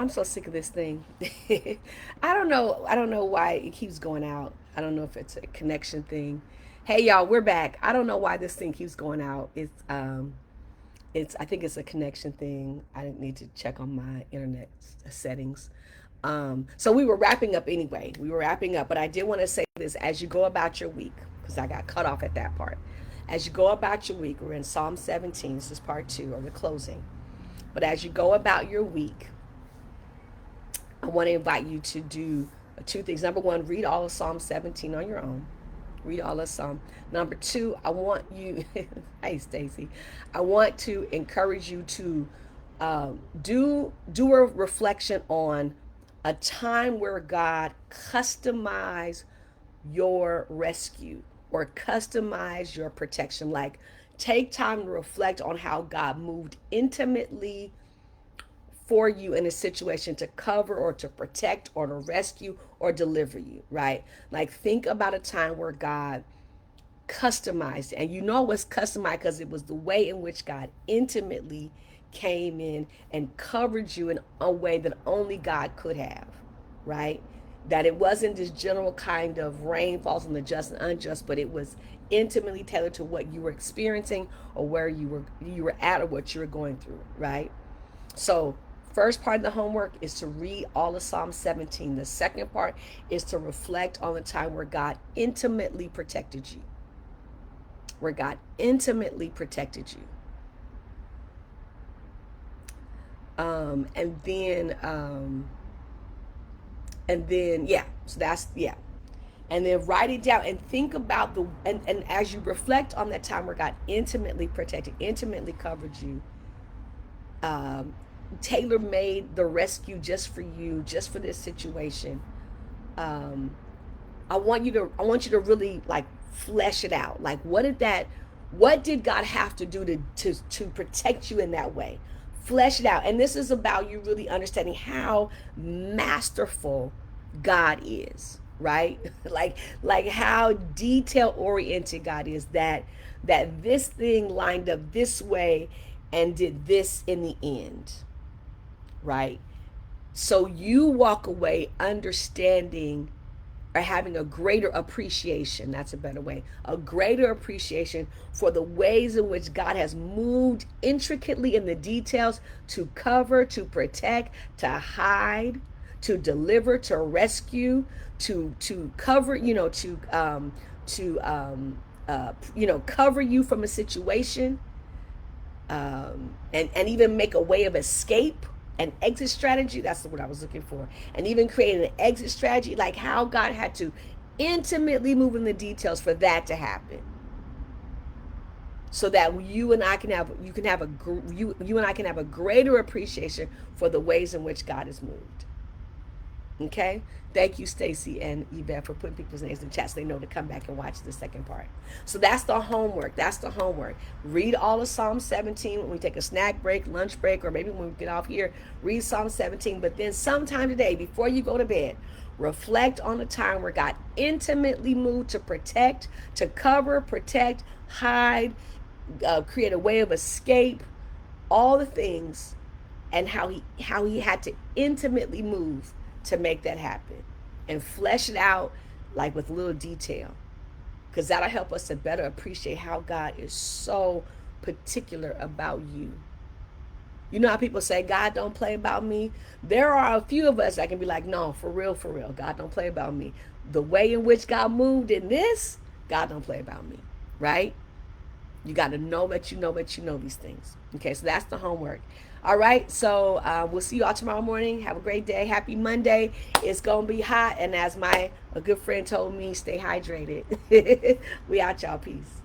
I'm so sick of this thing. I don't know. I don't know why it keeps going out. I don't know if it's a connection thing. Hey y'all, we're back. I don't know why this thing keeps going out. It's I think it's a connection thing. I need to check on my internet settings. So we were wrapping up anyway. We were wrapping up, but I did want to say this as you go about your week, because I got cut off at that part. As you go about your week, we're in Psalm 17. This is part two, or the closing. But as you go about your week, I want to invite you to do two things. Number one, read all of Psalm 17 on your own. Read all of Psalm. Number two, I want you, hey Stacy, I want to encourage you to do a reflection on a time where God customized your rescue or customize your protection. Like, take time to reflect on how God moved intimately for you in a situation to cover or to protect or to rescue or deliver you, right? Like, think about a time where God customized it. And you know it's customized because it was the way in which God intimately came in and covered you in a way that only God could have, right? That it wasn't this general kind of rain falls on the just and unjust, but it was intimately tailored to what you were experiencing or where you were at or what you were going through, right? So, first part of the homework is to read all of Psalm 17. The second part is to reflect on the time where God intimately protected you. Where God intimately protected you. Um, and then, um, yeah. So that's, yeah. And then write it down and think about and as you reflect on that time where God intimately protected, intimately covered you, um, tailor made the rescue just for you, just for this situation. Um, I want you to really like flesh it out. Like, what did God have to do to protect you in that way? Flesh it out. And this is about you really understanding how masterful God is, right? like how detail oriented God is, that this thing lined up this way and did this in the end, right? So you walk away understanding or having a greater appreciation. That's a better way. A greater appreciation for the ways in which God has moved intricately in the details to cover, to protect, to hide, to deliver, to rescue, to cover, cover you from a situation, and even make a way of escape, an exit strategy. That's the word I was looking for. And even creating an exit strategy, like how God had to intimately move in the details for that to happen, so that you and I can have a greater appreciation for the ways in which God has moved. Okay. Thank you, Stacy and Yvette, for putting people's names in the chat so they know to come back and watch the second part. So that's the homework. That's the homework. Read all of Psalm 17 when we take a snack break, lunch break, or maybe when we get off here, read Psalm 17. But then sometime today, before you go to bed, reflect on the time where God intimately moved to protect, to cover, protect, hide, create a way of escape, all the things, and how he had to intimately move to make that happen, and flesh it out like with little detail, because that'll help us to better appreciate how God is so particular about you. You know how people say God don't play about me? There are a few of us that can be like, no, for real, God don't play about me. The way in which God moved in this, God don't play about me, right? You got to know that you know these things. Okay, so that's the homework. All right, so we'll see you all tomorrow morning. Have a great day. Happy Monday. It's going to be hot. And as a good friend told me, stay hydrated. We out, y'all. Peace.